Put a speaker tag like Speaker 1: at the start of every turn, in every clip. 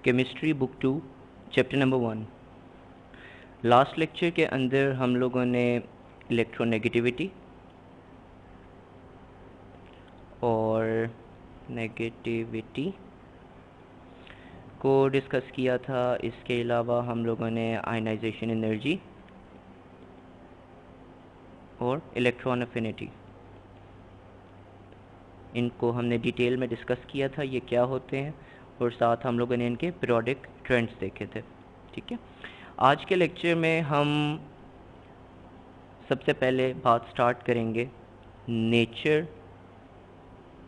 Speaker 1: Chemistry book 2 chapter number 1। Last lecture के अंदर हम लोगों ने इलेक्ट्रोनेगेटिविटी और नेगेटिविटी को डिस्कस किया था। इसके अलावा हम लोगों ने आयनाइजेशन एनर्जी और इलेक्ट्रॉन अफिनिटी, इनको हमने डिटेल में डिस्कस किया था, ये क्या होते हैं, और साथ हम लोगों ने इनके पीरियोडिक ट्रेंड्स देखे थे। ठीक है, आज के लेक्चर में हम सबसे पहले बात स्टार्ट करेंगे नेचर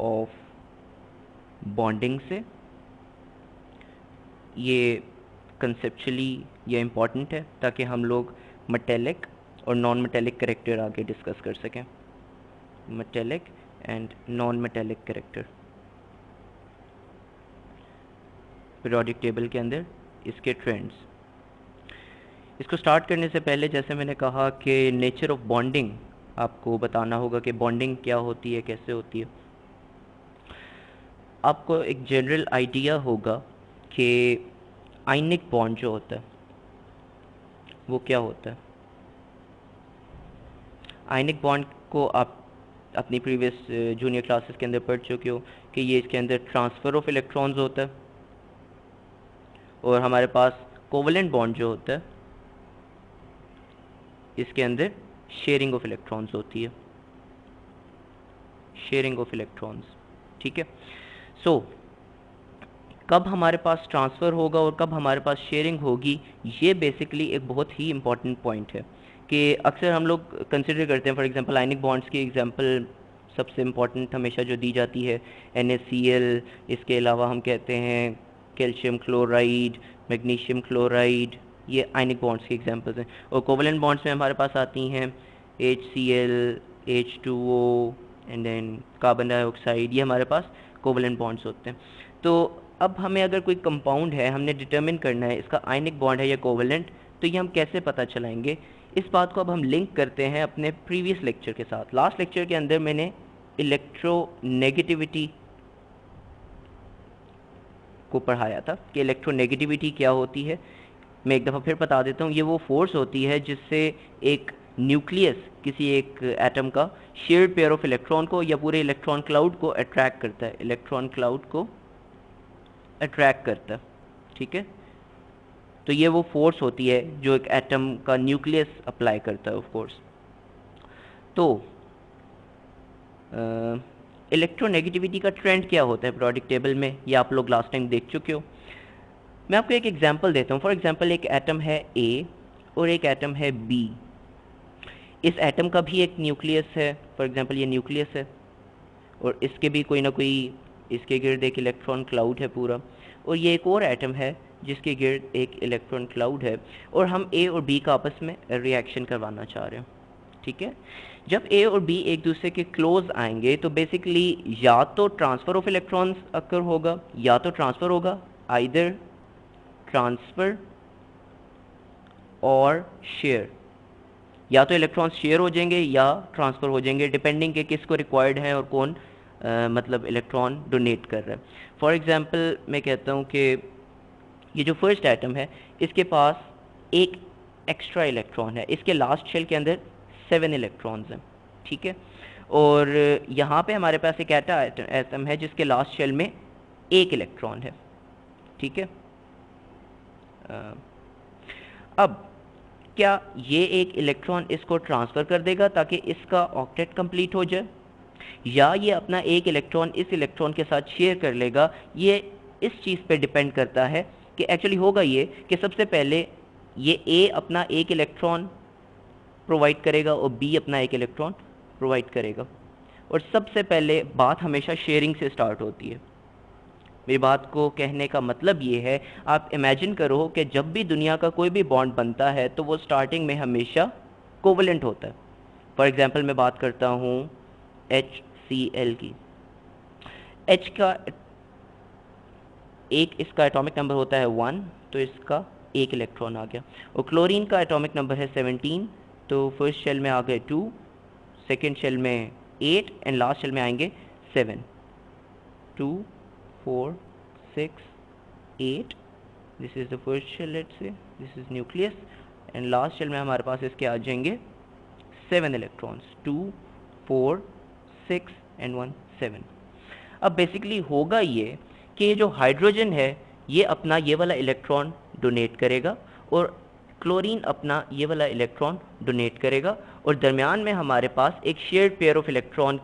Speaker 1: ऑफ बॉन्डिंग से। ये कंसेप्चुअली ये इम्पॉर्टेंट है ताकि हम लोग मेटेलिक और नॉन मेटेलिक कैरेक्टर आगे डिस्कस कर सकें। Metallic and non metallic character periodic table के अंदर इसके ट्रेंड्स। इसको स्टार्ट करने से पहले जैसे मैंने कहा कि नेचर ऑफ बॉन्डिंग आपको बताना होगा कि बॉन्डिंग क्या होती है, कैसे होती है। आपको एक जनरल आइडिया होगा कि आयनिक बॉन्ड जो होता है वो क्या होता है। आयनिक बॉन्ड को आप अपनी प्रीवियस जूनियर क्लासेस के अंदर पढ़ चुके हो कि ये इसके अंदर ट्रांसफ़र ऑफ इलेक्ट्रॉन्स होता है, और हमारे पास कोवलेंट बॉन्ड जो होता है इसके अंदर शेयरिंग ऑफ इलेक्ट्रॉन्स होती है, शेयरिंग ऑफ इलेक्ट्रॉन्स। ठीक है, सो कब हमारे पास ट्रांसफ़र होगा और कब हमारे पास शेयरिंग होगी, ये बेसिकली एक बहुत ही इंपॉर्टेंट पॉइंट है कि अक्सर हम लोग कंसिडर करते हैं। फॉर एग्जांपल आयनिक बॉन्ड्स की एग्जांपल सबसे इम्पॉर्टेंट हमेशा जो दी जाती है NaCl, इसके अलावा हम कहते हैं कैल्शियम क्लोराइड, मैग्नीशियम क्लोराइड, ये आयनिक बॉन्ड्स की एग्जांपल्स हैं। और कोवलेंट बॉन्ड्स में हमारे पास आती हैं HCl, H2O and then carbon dioxide, ये हमारे पास कोवलेंट बॉन्ड्स होते हैं। तो अब हमें अगर कोई कंपाउंड है, हमने डिटरमिन करना है इसका आयनिक बॉन्ड है या कोवलेंट, तो ये हम कैसे पता चलाएंगे? इस बात को अब हम लिंक करते हैं अपने प्रीवियस लेक्चर के साथ। लास्ट लेक्चर के अंदर मैंने इलेक्ट्रोनेगेटिविटी को पढ़ाया था कि इलेक्ट्रोनेगेटिविटी क्या होती है। मैं एक दफ़ा फिर बता देता हूँ, ये वो फोर्स होती है जिससे एक न्यूक्लियस किसी एक एटम का शेयर्ड पेयर ऑफ इलेक्ट्रॉन को या पूरे इलेक्ट्रॉन क्लाउड को अट्रैक्ट करता है, इलेक्ट्रॉन क्लाउड को अट्रैक्ट करता है। ठीक है, तो ये वो फोर्स होती है जो एक एटम का न्यूक्लियस अप्लाई करता है ऑफ कोर्स। तो इलेक्ट्रोनेगेटिविटी का ट्रेंड क्या होता है पीरियोडिक टेबल में, ये आप लोग लास्ट टाइम देख चुके हो। मैं आपको एक एग्जांपल देता हूँ। फॉर एग्जांपल एक एटम है A और एक एटम है B। इस एटम का भी एक न्यूक्लियस है, फॉर एग्जांपल ये न्यूक्लियस है, और इसके भी कोई ना कोई इसके गिर्द एक इलेक्ट्रॉन क्लाउड है पूरा, और ये एक और एटम है जिसके गिर्द एक इलेक्ट्रॉन क्लाउड है, और हम A और B का आपस में रिएक्शन करवाना चाह रहे हैं। ठीक है, जब A और B एक दूसरे के क्लोज आएंगे तो बेसिकली या तो ट्रांसफ़र ऑफ इलेक्ट्रॉन्स अकर होगा या तो ट्रांसफ़र होगा, आइदर ट्रांसफ़र और शेयर, या तो इलेक्ट्रॉन्स शेयर हो जाएंगे या ट्रांसफ़र हो जाएंगे, डिपेंडिंग कि किसको रिक्वायर्ड है और कौन मतलब इलेक्ट्रॉन डोनेट कर रहा है। फॉर एग्जांपल मैं कहता हूँ कि ये जो फर्स्ट एटम है इसके पास एक एक्स्ट्रा इलेक्ट्रॉन है, इसके लास्ट शेल के अंदर 7 इलेक्ट्रॉन्स हैं। ठीक है, और यहाँ पे हमारे पास एक एटम है जिसके लास्ट शेल में एक इलेक्ट्रॉन है। ठीक है, अब क्या ये एक इलेक्ट्रॉन इसको ट्रांसफ़र कर देगा ताकि इसका ऑक्टेट कंप्लीट हो जाए, या ये अपना एक इलेक्ट्रॉन इस इलेक्ट्रॉन के साथ शेयर कर लेगा? ये इस चीज़ पे डिपेंड करता है कि एक्चुअली होगा ये कि सबसे पहले ये A अपना एक इलेक्ट्रॉन प्रोवाइड करेगा और B अपना एक इलेक्ट्रॉन प्रोवाइड करेगा, और सबसे पहले बात हमेशा शेयरिंग से स्टार्ट होती है। मेरी बात को कहने का मतलब ये है, आप इमेजिन करो कि जब भी दुनिया का कोई भी बॉन्ड बनता है तो वो स्टार्टिंग में हमेशा कोवलेंट होता है। फॉर एग्जांपल मैं बात करता हूँ HCl की। H का एक इसका एटॉमिक नंबर होता है 1, तो इसका एक इलेक्ट्रॉन आ गया, और क्लोरीन का एटॉमिक नंबर है 17, तो फर्स्ट शेल में आ गए 2, सेकेंड शेल में 8 एंड लास्ट शेल में आएंगे 7। 2 4 6 8 this is the first shell, let's say this is nucleus, and last shell में हमारे पास इसके आ जाएंगे 7 इलेक्ट्रॉन्स, 2 4 6 एंड 1 7। अब बेसिकली होगा ये कि ये जो हाइड्रोजन है ये अपना ये वाला इलेक्ट्रॉन डोनेट करेगा और क्लोरीन अपना ये वाला इलेक्ट्रॉन डोनेट करेगा, और दरमियान में हमारे पास एक शेयर्ड पेयर ऑफ इलेक्ट्रॉन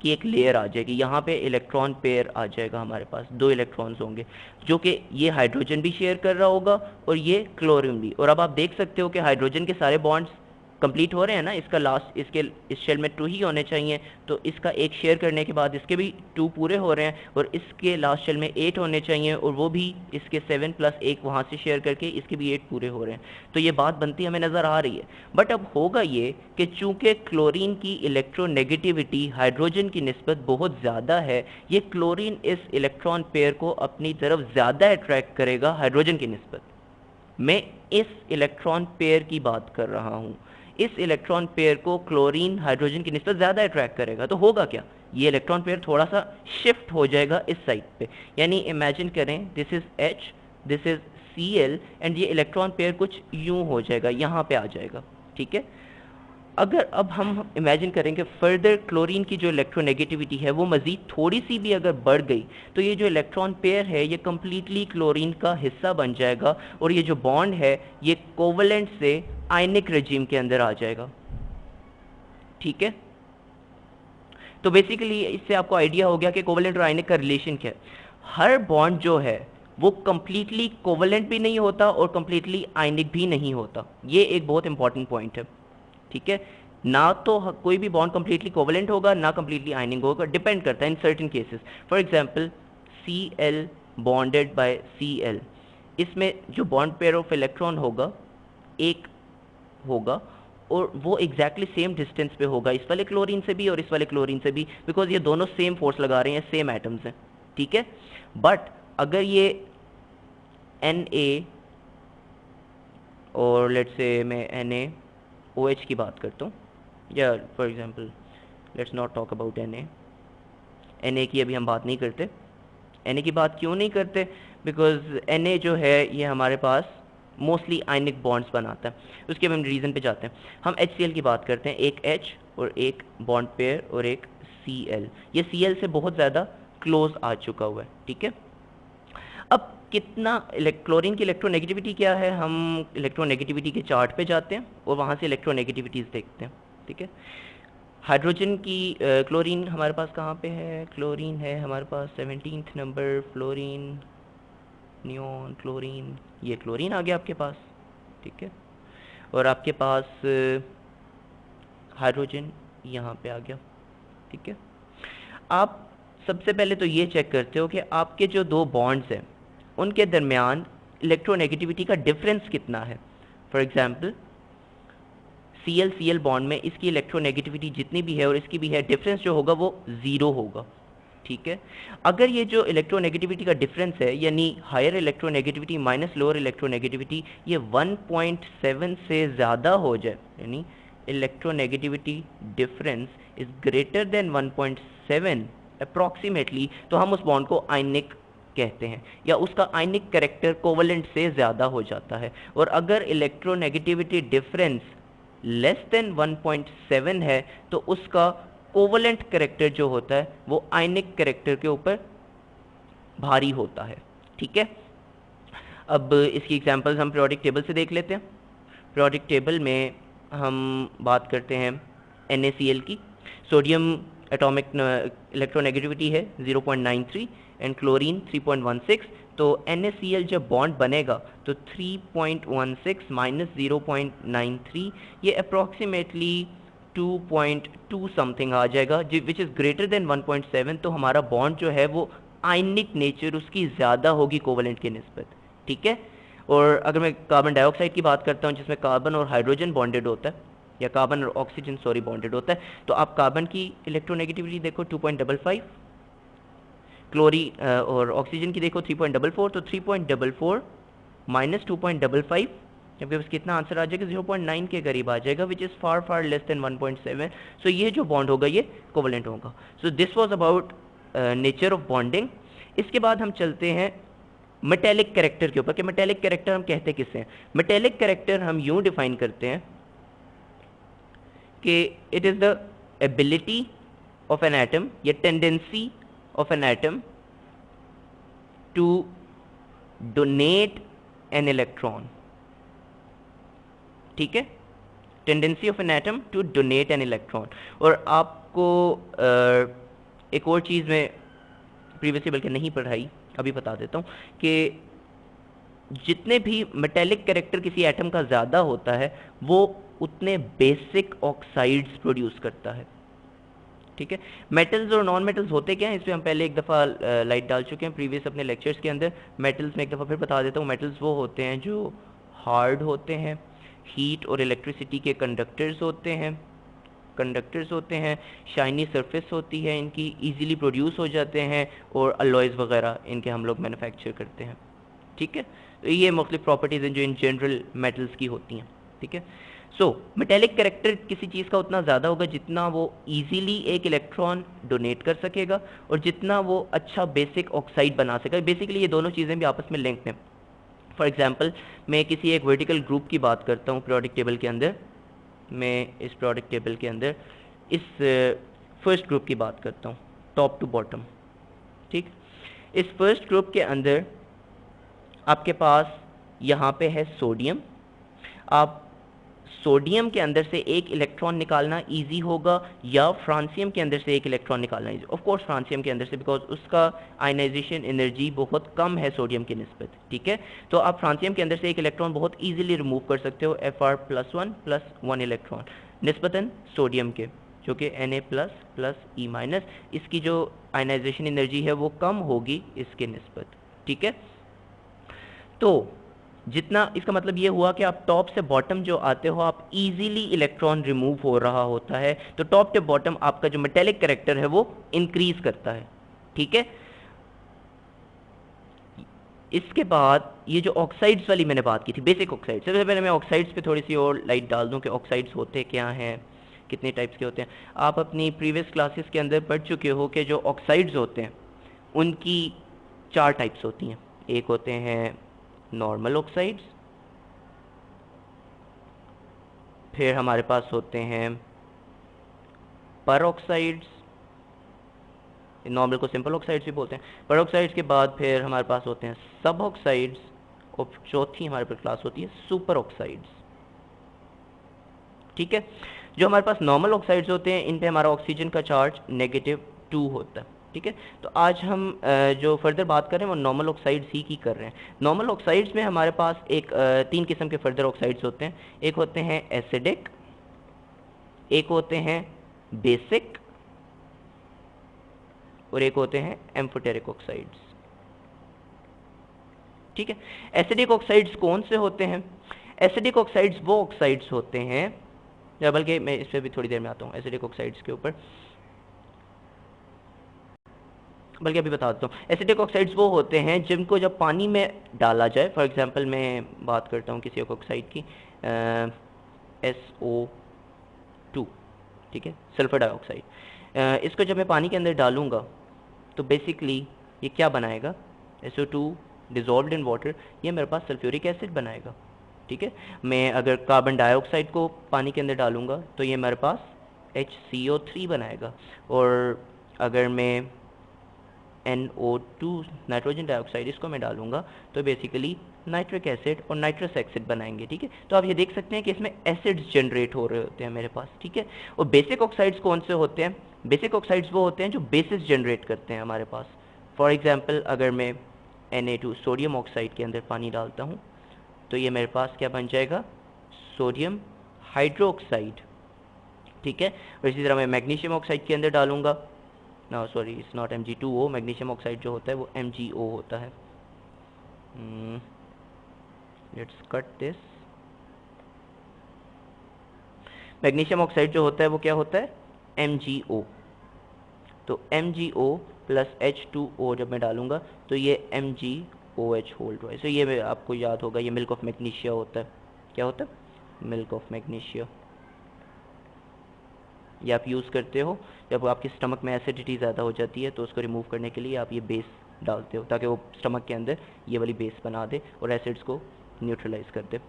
Speaker 1: की एक लेयर आ जाएगी। यहाँ पे इलेक्ट्रॉन पेयर आ जाएगा, हमारे पास 2 इलेक्ट्रॉन्स होंगे जो कि ये हाइड्रोजन भी शेयर कर रहा होगा और ये क्लोरीन भी। और अब आप देख सकते हो कि हाइड्रोजन के सारे बॉन्ड्स कंप्लीट हो रहे हैं ना, इसका लास्ट इसके इस शेल में 2 ही होने चाहिए, तो इसका एक शेयर करने के बाद इसके भी 2 पूरे हो रहे हैं, और इसके लास्ट शेल में 8 होने चाहिए, और वो भी इसके 7 प्लस 1 वहाँ से शेयर करके इसके भी 8 पूरे हो रहे हैं। तो ये बात बनती हमें नज़र आ रही है। बट अब होगा ये कि चूंकि क्लोरीन की इलेक्ट्रोनेगेटिविटी हाइड्रोजन की निस्बत बहुत ज़्यादा है, ये क्लोरीन इस इलेक्ट्रॉन पेयर को अपनी तरफ ज़्यादा अट्रैक्ट करेगा हाइड्रोजन की निस्बत। मैं इस इलेक्ट्रॉन पेयर की बात कर रहा हूँ, इस इलेक्ट्रॉन पेयर को क्लोरीन हाइड्रोजन की निस्बत ज़्यादा अट्रैक्ट करेगा। तो होगा क्या, ये इलेक्ट्रॉन पेयर थोड़ा सा शिफ्ट हो जाएगा इस साइड पे, यानी इमेजिन करें this is H, this is Cl, and ये इलेक्ट्रॉन पेयर कुछ यूं हो जाएगा, यहाँ पे आ जाएगा। ठीक है, अगर अब हम इमेजिन करें कि फर्दर क्लोरीन की जो इलेक्ट्रोनेगेटिविटी है वो मज़ीद थोड़ी सी भी अगर बढ़ गई, तो ये जो इलेक्ट्रॉन पेयर है ये कम्प्लीटली क्लोरीन का हिस्सा बन जाएगा, और ये जो बॉन्ड है ये कोवलेंट से आयनिक रेजिम के अंदर आ जाएगा। ठीक है, तो बेसिकली इससे आपको आइडिया हो गया कि कोवलेंट और आयनिक का रिलेशन क्या है। हर बॉन्ड जो है वो कम्प्लीटली कोवलेंट भी नहीं होता और कम्प्लीटली आयनिक भी नहीं होता, ये एक बहुत इंपॉर्टेंट पॉइंट है। ठीक है, ना तो कोई भी बॉन्ड कम्प्लीटली कोवलेंट होगा ना कम्प्लीटली आयनिक होगा, डिपेंड करता है in certain cases. For example Cl bonded by Cl, इसमें जो बॉन्ड पेयर ऑफ इलेक्ट्रॉन होगा एक होगा, और वो एग्जैक्टली सेम डिस्टेंस पे होगा इस वाले क्लोरीन से भी और इस वाले क्लोरीन से भी, बिकॉज ये दोनों सेम फोर्स लगा रहे हैं, सेम एटम्स हैं। ठीक है, बट अगर ये Na और लेट्स से मैं NaOH की बात करता हूँ, या for example let's not talk about Na की अभी हम बात नहीं करते। Na की बात क्यों नहीं करते, बिकॉज Na जो है ये हमारे पास मोस्टली आयनिक बॉन्ड्स बनाता है, उसके हम रीज़न पे जाते हैं। हम HCl की बात करते हैं, एक H और एक बॉन्ड पेयर और एक Cl, ये Cl से बहुत ज़्यादा क्लोज आ चुका हुआ है। ठीक है, अब कितना क्लोरीन की इलेक्ट्रोनेगेटिविटी क्या है, हम इलेक्ट्रोनेगेटिविटी के चार्ट पे जाते हैं और वहाँ से इलेक्ट्रोनेगेटिविटीज़ देखते हैं। ठीक है, हाइड्रोजन की क्लोरीन हमारे पास कहाँ पे है, क्लोरीन है हमारे पास 17th number, fluorine, neon, chlorine, ये क्लोरीन आ गया आपके पास। ठीक है, और आपके पास हाइड्रोजन यहाँ पे आ गया। ठीक है, आप सबसे पहले तो ये चेक करते हो कि आपके जो 2 बॉन्ड्स हैं उनके दरमियान इलेक्ट्रोनेगेटिविटी का डिफरेंस कितना है। फॉर एग्जांपल Cl बॉन्ड में इसकी इलेक्ट्रोनेगेटिविटी जितनी भी है और इसकी भी है, डिफरेंस जो होगा वो 0 होगा। ठीक है, अगर ये जो इलेक्ट्रोनेगेटिविटी का डिफरेंस है, यानी higher electronegativity minus lower electronegativity, ये 1.7 से ज़्यादा हो जाए, यानी electronegativity difference is greater than 1.7 approximately, तो हम उस बॉन्ड को आयनिक कहते हैं, या उसका आयनिक कैरेक्टर कोवलेंट से ज़्यादा हो जाता है। और अगर इलेक्ट्रोनेगेटिविटी डिफरेंस लेस देन 1.7 है तो उसका कोवलेंट कैरेक्टर जो होता है वो आयनिक कैरेक्टर के ऊपर भारी होता है। ठीक है, अब इसकी एग्जांपल्स हम पीरियोडिक टेबल से देख लेते हैं। पीरियोडिक टेबल में हम बात करते हैं NaCl की। सोडियम एटॉमिक इलेक्ट्रोनेगेटिविटी है 0.93 एंड क्लोरीन 3.16, तो NaCl जब बॉन्ड बनेगा तो 3.16 माइनस 0.93 ये अप्रॉक्सीमेटली 2.2 समथिंग आ जाएगा, विच इज़ ग्रेटर देन 1.7, तो हमारा बॉन्ड जो है वो आयनिक नेचर उसकी ज़्यादा होगी कोवलेंट की निस्बत। ठीक है, और अगर मैं कार्बन डाइऑक्साइड की बात करता हूँ जिसमें कार्बन और हाइड्रोजन बॉन्डेड होता है, या कार्बन और ऑक्सीजन सॉरी बॉन्डेड होता है, तो आप कार्बन की इलेक्ट्रोनेगेटिविटी देखो 2.55, क्लोरीन और ऑक्सीजन की देखो 3.44, तो 3.44 माइनस 2.55, जबकि उसका कितना आंसर आ जाएगा 0.9 के करीब आ जाएगा, which is far far less than 1.7। सो ये जो बॉन्ड होगा ये कोवलेंट होगा। So this was about nature of bonding. इसके बाद हम चलते हैं मेटेलिक कैरेक्टर के ऊपर कि मेटेलिक कैरेक्टर हम कहते किसे हैं। मेटेलिक कैरेक्टर हम यूं डिफाइन करते हैं कि it is the ability of an atom या tendency of an atom to donate an electron. ठीक है, tendency of an atom to donate an electron. और आपको एक और चीज़ में प्रीवियसली बल्कि नहीं पढ़ाई, अभी बता देता हूँ कि जितने भी मेटेलिक कैरेक्टर किसी एटम का ज़्यादा होता है वो उतने बेसिक ऑक्साइड्स प्रोड्यूस करता है। ठीक है, मेटल्स और नॉन मेटल्स होते क्या हैं, इस पर हम पहले एक दफ़ा लाइट डाल चुके हैं प्रीवियस अपने लेक्चर्स के अंदर। मेटल्स में एक दफ़ा फिर बता देता हूँ। मेटल्स वो होते हैं जो हार्ड होते हैं, हीट और इलेक्ट्रिसिटी के कंडक्टर्स होते हैं, शाइनी सरफेस होती है इनकी, इजीली प्रोड्यूस हो जाते हैं, और अलॉयज़ वगैरह इनके हम लोग मैन्युफैक्चर करते हैं। ठीक है, तो ये मुख्तलिफ प्रॉपर्टीज़ हैं जो इन जनरल मेटल्स की होती हैं। ठीक है, सो मेटेलिक कैरेक्टर किसी चीज़ का उतना ज़्यादा होगा जितना वो इजीली एक इलेक्ट्रॉन डोनेट कर सकेगा और जितना वो अच्छा बेसिक ऑक्साइड बना सकेगा। बेसिकली ये दोनों चीज़ें भी आपस में लिंक्ड हैं। फॉर एग्जांपल मैं किसी एक वर्टिकल ग्रुप की बात करता हूँ पीरियोडिक टेबल के अंदर। मैं इस पीरियोडिक टेबल के अंदर इस फर्स्ट ग्रुप की बात करता हूँ, टॉप टू बॉटम। ठीक, इस फर्स्ट ग्रुप के अंदर आपके पास यहाँ पे है सोडियम। आप सोडियम के अंदर से एक इलेक्ट्रॉन निकालना इजी होगा या फ्रांसियम के अंदर से एक इलेक्ट्रॉन निकालना इजी? ऑफ कोर्स फ्रांसियम के अंदर से, बिकॉज उसका आयनाइजेशन एनर्जी बहुत कम है सोडियम की निस्बत। ठीक है, तो आप फ्रांसियम के अंदर से एक इलेक्ट्रॉन बहुत इजीली रिमूव कर सकते हो, Fr+1+1 इलेक्ट्रॉन निस्बतन सोडियम के, जो कि Na++E-, इसकी जो आयनाइजेशन एनर्जी है वो कम होगी इसके निस्बत। ठीक है, तो जितना इसका मतलब ये हुआ कि आप टॉप से बॉटम जो आते हो आप इजीली इलेक्ट्रॉन रिमूव हो रहा होता है, तो टॉप से बॉटम आपका जो मेटेलिक कैरेक्टर है वो इंक्रीज करता है। ठीक है, इसके बाद ये जो ऑक्साइड्स वाली मैंने बात की थी, बेसिक ऑक्साइड्स, सबसे पहले मैं ऑक्साइड्स पे थोड़ी सी और लाइट डाल दूं कि ऑक्साइड्स होते क्या हैं, कितने टाइप्स के होते हैं। आप अपनी प्रीवियस क्लासेस के अंदर पढ़ चुके हो कि जो ऑक्साइड्स होते हैं उनकी 4 टाइप्स होती हैं। एक होते हैं नॉर्मल ऑक्साइड्स, फिर हमारे पास होते हैं पर ऑक्साइड्स, नॉर्मल को सिंपल ऑक्साइड्स भी बोलते हैं। पर ऑक्साइड्स के बाद फिर हमारे पास होते हैं सब ऑक्साइड्स, और चौथी हमारे पास क्लास होती है सुपर ऑक्साइड्स। ठीक है, जो हमारे पास नॉर्मल ऑक्साइड्स होते हैं इन पे हमारा ऑक्सीजन का चार्ज -2 होता है। ठीक है, तो आज हम जो फर्दर बात कर रहे हैं वो नॉर्मल ऑक्साइड्स ही की कर रहे हैं। नॉर्मल ऑक्साइड्स में हमारे पास एक 3 किस्म के फर्दर ऑक्साइड्स होते हैं। एक होते हैं एसिडिक, एक होते हैं बेसिक, और एक होते हैं एम्फोटेरिक ऑक्साइड्स। ठीक है, एसिडिक ऑक्साइड्स कौन से होते हैं? एसिडिक ऑक्साइड्स वो ऑक्साइड्स होते हैं, या बल्कि मैं इस पर भी थोड़ी देर में आता हूँ एसिडिक ऑक्साइड्स के ऊपर, बल्कि अभी बता देता हूँ। एसिडिक ऑक्साइड्स वो होते हैं जिनको जब पानी में डाला जाए, फॉर एग्जांपल मैं बात करता हूँ किसी एक ऑक्साइड की, SO2, ठीक है, सल्फर डाइऑक्साइड। इसको जब मैं पानी के अंदर डालूंगा तो बेसिकली ये क्या बनाएगा? SO2 डिजॉल्व्ड इन वाटर, ये मेरे पास सल्फ्यूरिक एसिड बनाएगा। ठीक है, मैं अगर कार्बन डाइऑक्साइड को पानी के अंदर डालूंगा तो ये मेरे पास HCO3 बनाएगा, और अगर मैं NO2 नाइट्रोजन डाइऑक्साइड इसको मैं डालूंगा तो बेसिकली नाइट्रिक एसिड और नाइट्रस एसिड बनाएंगे। ठीक है, तो आप ये देख सकते हैं कि इसमें एसिड्स जनरेट हो रहे होते हैं मेरे पास। ठीक है, और बेसिक ऑक्साइड्स कौन से होते हैं? बेसिक ऑक्साइड्स वो होते हैं जो बेसिस जनरेट करते हैं हमारे पास। फॉर एग्जांपल अगर मैं Na2 सोडियम ऑक्साइड के अंदर पानी डालता हूँ तो ये मेरे पास क्या बन जाएगा? Sodium hydroxide. ठीक है, और इसी तरह मैं मैग्नीशियम ऑक्साइड के अंदर डालूंगा, no sorry it's not Mg2O, magnesium oxide जो होता है वो MgO होता है। Let's cut this. Magnesium oxide जो होता है वो क्या होता है? MgO। तो MgO प्लस H2O जब मैं डालूंगा तो ये MgOH होल्ड है। सो ये आपको याद होगा, ये मिल्क ऑफ मैग्नीशिया होता है। क्या होता है? Milk of magnesia. ये आप यूज़ करते हो जब आपके स्टमक में एसिडिटी ज़्यादा हो जाती है, तो उसको रिमूव करने के लिए आप ये बेस डालते हो ताकि वो स्टमक के अंदर ये वाली बेस बना दे और एसिड्स को न्यूट्रलाइज कर दे।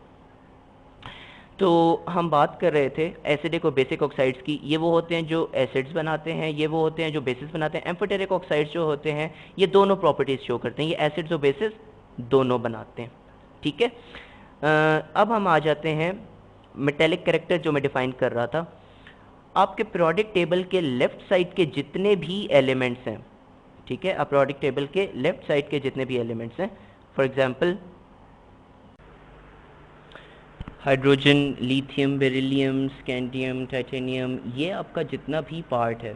Speaker 1: तो हम बात कर रहे थे एसिडिक और बेसिक ऑक्साइड्स की। ये वो होते हैं जो एसिड्स बनाते हैं, ये वो होते हैं जो बेसिस बनाते हैं। एम्फोटेरिक ऑक्साइड्स जो होते हैं ये दोनों प्रॉपर्टीज शो करते हैं, ये एसिड्स और बेसिस दोनों बनाते हैं। ठीक है, अब हम आ जाते हैं मेटेलिक कैरेक्टर जो मैं डिफाइन कर रहा था। आपके पीरियोडिक टेबल के लेफ्ट साइड के जितने भी एलिमेंट्स हैं, ठीक है, अब पीरियोडिक टेबल के लेफ्ट साइड के जितने भी एलिमेंट्स हैं, for example hydrogen, lithium, beryllium, scandium, titanium, ये आपका जितना भी पार्ट है,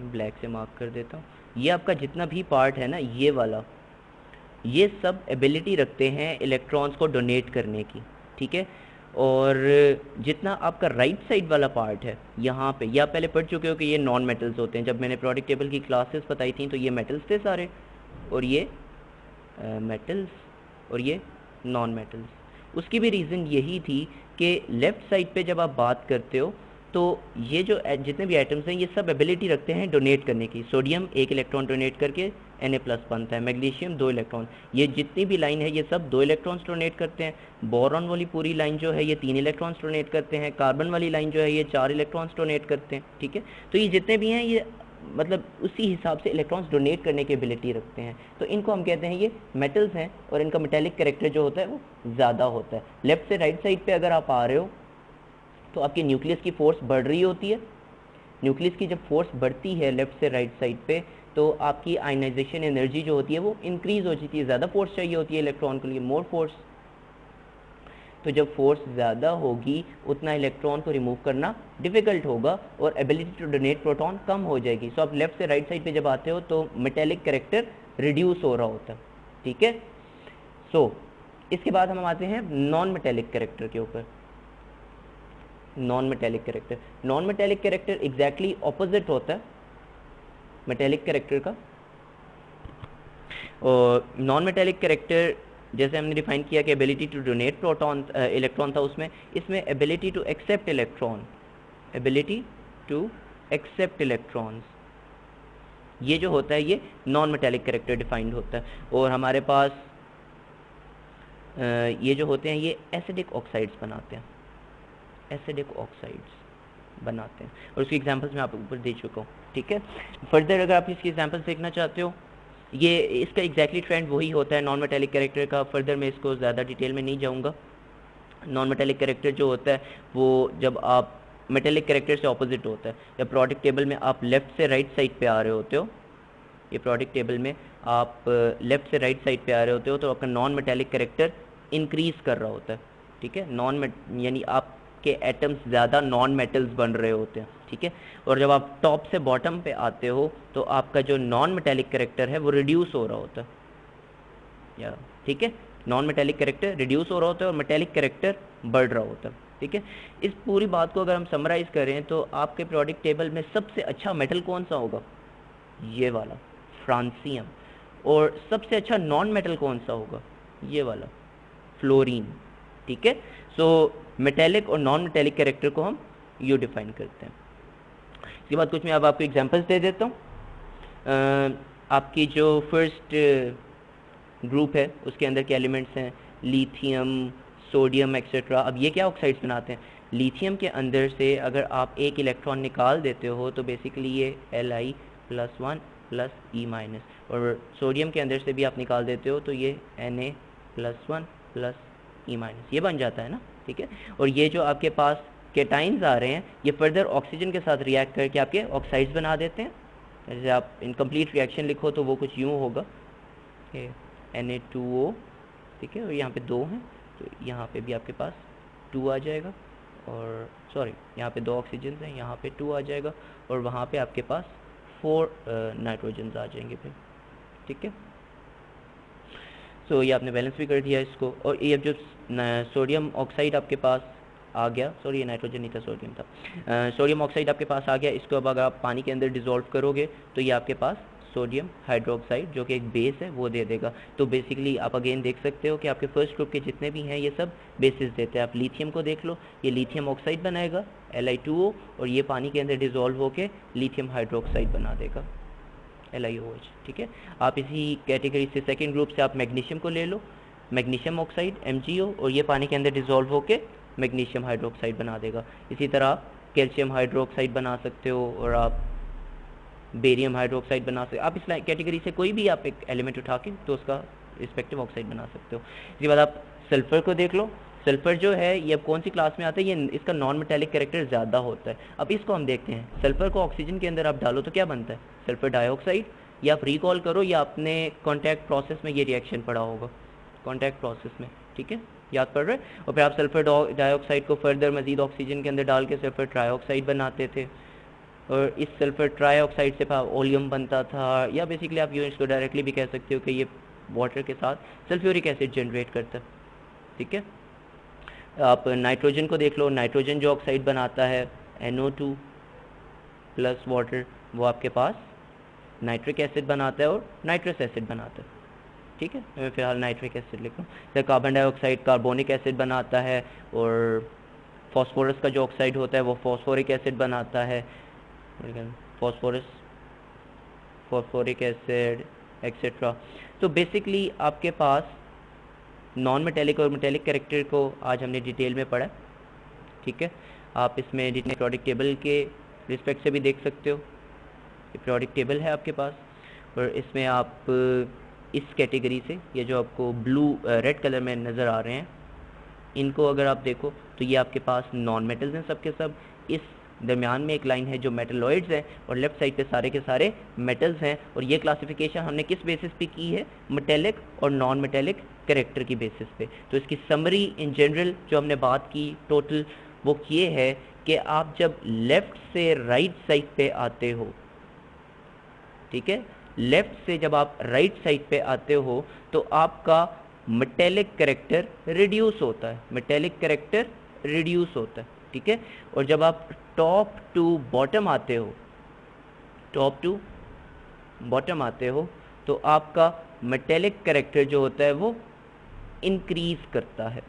Speaker 1: ब्लैक से मार्क कर देता हूँ, ये आपका जितना भी पार्ट है ना, ये वाला, ये सब एबिलिटी रखते हैं इलेक्ट्रॉन्स को डोनेट करने की। ठीक है, और जितना आपका राइट साइड वाला पार्ट है यहाँ पे, ये आप पहले पढ़ चुके हो कि ये नॉन मेटल्स होते हैं। जब मैंने पीरियोडिक टेबल की क्लासेस बताई थी तो ये मेटल्स थे सारे, और ये मेटल्स, और ये नॉन मेटल्स। उसकी भी रीज़न यही थी कि लेफ़्ट साइड पे जब आप बात करते हो तो ये जो जितने भी आइटम्स हैं ये सब एबिलिटी रखते हैं डोनेट करने की। सोडियम 1 इलेक्ट्रॉन डोनेट करके Na+ बनता है, मैग्नीशियम 2 इलेक्ट्रॉन, ये जितनी भी लाइन है ये सब 2 इलेक्ट्रॉन्स डोनेट करते हैं। बोरॉन वाली पूरी लाइन जो है ये 3 इलेक्ट्रॉन्स डोनेट करते हैं। कार्बन वाली लाइन जो है ये 4 इलेक्ट्रॉन्स डोनेट करते हैं। ठीक है, तो ये जितने भी हैं ये मतलब उसी हिसाब से इलेक्ट्रॉन्स डोनेट करने की एबिलिटी रखते हैं, तो इनको हम कहते हैं ये मेटल्स हैं, और इनका मेटेलिक कैरेक्टर जो होता है वो ज़्यादा होता है। लेफ्ट से राइट साइड पे अगर आप आ रहे हो तो आपके न्यूक्लियस की फोर्स बढ़ रही होती है। न्यूक्लियस की जब फोर्स बढ़ती है लेफ्ट से राइट साइड पे तो आपकी आयनाइजेशन एनर्जी जो होती है वो इंक्रीज हो जाती है, ज़्यादा फोर्स चाहिए होती है इलेक्ट्रॉन के लिए, मोर फोर्स। तो जब फोर्स ज़्यादा होगी उतना इलेक्ट्रॉन को रिमूव करना डिफ़िकल्ट होगा और एबिलिटी टू डोनेट प्रोटॉन कम हो जाएगी। सो आप लेफ्ट से राइट साइड पे जब आते हो तो मेटेलिक कैरेक्टर रिड्यूस हो रहा होता है। ठीक है, सो इसके बाद हम आते हैं नॉन मेटेलिक कैरेक्टर के ऊपर। Non metallic character, non metallic character exactly opposite होता है मेटेलिक कैरेक्टर का। और नॉन मेटेलिक कैरेक्टर जैसे हमने डिफाइन किया कि ability to donate proton electron था उसमें, इसमें ability to accept electron, ability to accept electrons, ये जो होता है ये नॉन मेटेलिक कैरेक्टर डिफाइंड होता है। और हमारे पास ये जो होते हैं ये एसिडिक ऑक्साइड्स बनाते हैं, एसिडिक ऑक्साइड्स बनाते हैं, और उसकी एग्जांपल्स मैं आपको ऊपर दे चुका हूँ। ठीक है, फर्दर अगर आप इसकी एग्जांपल्स देखना चाहते हो, ये इसका एग्जैक्टली ट्रेंड वही होता है नॉन मेटेलिक कैरेक्टर का। फर्दर मैं इसको ज़्यादा डिटेल में नहीं जाऊँगा। नॉन मेटेलिक कैरेक्टर जो होता है वो जब आप मेटेलिक कैरेक्टर से ऑपोजिट होता है। जब प्रोडक्ट टेबल में आप लेफ़्ट से राइट साइड पे आ रहे होते हो, ये प्रोडक्ट टेबल में आप लेफ़्ट से राइट साइड पे आ रहे होते हो तो आपका नॉन मेटेलिक कैरेक्टर इंक्रीज़ कर रहा होता है। ठीक है, यानी आपके एटम्स ज़्यादा नॉन मेटल्स बन रहे होते हैं। ठीक है, और जब आप टॉप से बॉटम पे आते हो तो आपका जो नॉन मेटेलिक कैरेक्टर है वो रिड्यूस हो रहा होता है, या ठीक है, नॉन मेटेलिक कैरेक्टर रिड्यूस हो रहा होता है और मेटेलिक कैरेक्टर बढ़ रहा होता है। ठीक है, इस पूरी बात को अगर हम समराइज़ करें तो आपके पीरियोडिक टेबल में सबसे अच्छा मेटल कौन सा होगा? ये वाला, फ्रांसियम। और सबसे अच्छा नॉन मेटल कौन सा होगा? ये वाला, फ्लोरीन। ठीक है, सो मेटेलिक और नॉन मेटेलिक कैरेक्टर को हम यू डिफाइन करते हैं। इसके बाद कुछ मैं अब आपको एग्जांपल्स दे देता हूँ। आपकी जो फर्स्ट ग्रुप है उसके अंदर के एलिमेंट्स हैं लिथियम, सोडियम एक्सेट्रा। अब ये क्या ऑक्साइड्स बनाते हैं? लिथियम के अंदर से अगर आप एक इलेक्ट्रॉन निकाल देते हो तो बेसिकली ये Li+1 + E-, और सोडियम के अंदर से भी आप निकाल देते हो तो ये Na+1 + E-, ये बन जाता है ना। ठीक है, और ये जो आपके पास केटाइंस आ रहे हैं ये फर्दर ऑक्सीजन के साथ रिएक्ट करके आपके ऑक्साइड्स बना देते हैं। जैसे आप इनकम्प्लीट रिएक्शन लिखो तो वो कुछ यूँ होगा कि Na2O, ठीक है, और यहाँ पे 2 हैं तो यहाँ पे भी आपके पास 2 आ जाएगा, और सॉरी यहाँ पे 2 ऑक्सीजन हैं, यहाँ पे 2 आ जाएगा, और वहाँ पे आपके पास 4 नाइट्रोजन आ जाएंगे फिर। ठीक है, सो ये आपने बैलेंस भी कर दिया इसको। और ये अब जो सोडियम ऑक्साइड आपके पास आ गया, सॉरी ये नाइट्रोजन नहीं था, सोडियम था, सोडियम ऑक्साइड आपके पास आ गया। इसको अब अगर आप पानी के अंदर डिज़ोल्व करोगे तो ये आपके पास सोडियम हाइड्रोक्साइड जो कि एक बेस है वो दे देगा। तो बेसिकली आप अगेन देख सकते हो कि आपके फर्स्ट ग्रुप के जितने भी हैं ये सब बेसिस देते हैं। आप लिथियम को देख लो, ये लिथियम ऑक्साइड बनाएगा Li2O, और ये पानी के अंदर डिज़ोल्व होकर लिथियम हाइड्रोक्साइड बना देगा, LiOH, ठीक है। आप इसी कैटेगरी से सेकेंड ग्रुप से आप मैग्नीशियम को ले लो, मैग्नीशियम ऑक्साइड MgO, और ये पानी के अंदर डिज़ोल्व होकर मैग्नीशियम हाइड्रोक्साइड बना देगा। इसी तरह आप कैल्शियम हाइड्रोक्साइड बना सकते हो और आप बेरियम हाइड्रोक्साइड बना सकते हो। आप इस कैटेगरी से कोई भी आप एक एलिमेंट उठा के तो उसका रिस्पेक्टिव ऑक्साइड बना सकते हो। इसके बाद आप सल्फर को देख लो। सल्फर जो है ये अब कौन सी क्लास में आता है, ये इसका नॉन मेटेलिक कैरेक्टर ज़्यादा होता है। अब इसको हम देखते हैं, सल्फर को ऑक्सीजन के अंदर आप डालो तो क्या बनता है, सल्फर डाइऑक्साइड। या आप रिकॉल करो या आपने कॉन्टैक्ट प्रोसेस में ये रिएक्शन पढ़ा होगा, कॉन्टैक्ट प्रोसेस में, ठीक है, याद पड़ रहा है। और फिर आप सल्फर डाइऑक्साइड को फर्दर मजीद ऑक्सीजन के अंदर डाल के सल्फर ट्राइऑक्साइड बनाते थे, और इस सल्फर ट्राइऑक्साइड से ओलियम बनता था, या बेसिकली आप यूं इसको डायरेक्टली भी कह सकते हो कि ये वाटर के साथ सल्फ्यूरिक एसिड जनरेट करता है, ठीक है। आप नाइट्रोजन को देख लो, नाइट्रोजन जो ऑक्साइड बनाता है NO2 प्लस वाटर, वो आपके पास नाइट्रिक एसिड बनाता है और नाइट्रस एसिड बनाता है, ठीक है। मैं फ़िलहाल नाइट्रिक एसिड लिख रहा हूँ। फिर कार्बन डाइऑक्साइड कार्बोनिक एसिड बनाता है, और फॉस्फोरस का जो ऑक्साइड होता है वो फॉस्फोरिक एसिड बनाता है, फॉस्फोरिक एसिड एक्सेट्रा। तो बेसिकली आपके पास नॉन मेटेलिक और मेटेलिक कैरेक्टर को आज हमने डिटेल में पढ़ा, ठीक है। आप इसमें जितने पीरियोडिक टेबल के रिस्पेक्ट से भी देख सकते हो, ये पीरियोडिक टेबल है आपके पास, और इसमें आप इस कैटेगरी से ये जो आपको ब्लू रेड कलर में नज़र आ रहे हैं, इनको अगर आप देखो तो ये आपके पास नॉन मेटल्स हैं सब के सब। इस दरमियान में एक लाइन है जो मेटलॉइड्स हैं, और लेफ्ट साइड पे सारे के सारे मेटल्स हैं। और ये क्लासिफिकेशन हमने किस बेसिस पे की है, मेटेलिक और नॉन मेटेलिक कैरेक्टर की बेसिस पे। तो इसकी समरी इन जनरल जो हमने बात की टोटल, वो ये है कि आप जब लेफ़्ट से राइट साइड पे आते हो, ठीक है, लेफ़्ट से जब आप राइट साइड पे आते हो तो आपका मेटेलिक कैरेक्टर रिड्यूस होता है, मेटेलिक कैरेक्टर रिड्यूस होता है, ठीक है। और जब आप टॉप टू बॉटम आते हो, टॉप टू बॉटम आते हो, तो आपका मेटेलिक कैरेक्टर जो होता है वो इंक्रीज करता है,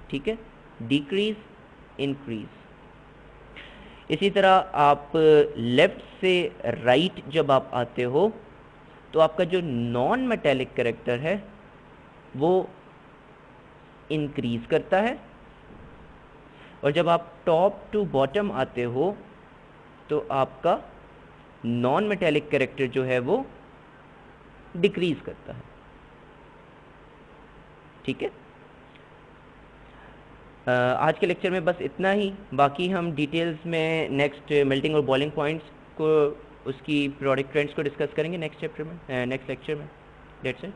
Speaker 1: ठीक है, डिक्रीज इंक्रीज। इसी तरह आप लेफ्ट से राइट जब आप आते हो तो आपका जो नॉन मेटेलिक कैरेक्टर है वो इंक्रीज करता है, और जब आप टॉप टू बॉटम आते हो तो आपका नॉन मेटेलिक कैरेक्टर जो है वो डिक्रीज करता है, ठीक है। आज के लेक्चर में बस इतना ही, बाकी हम डिटेल्स में नेक्स्ट मेल्टिंग और बॉइलिंग पॉइंट्स को, उसकी पीरियोडिक ट्रेंड्स को डिस्कस करेंगे नेक्स्ट चैप्टर में, नेक्स्ट लेक्चर में। That's it.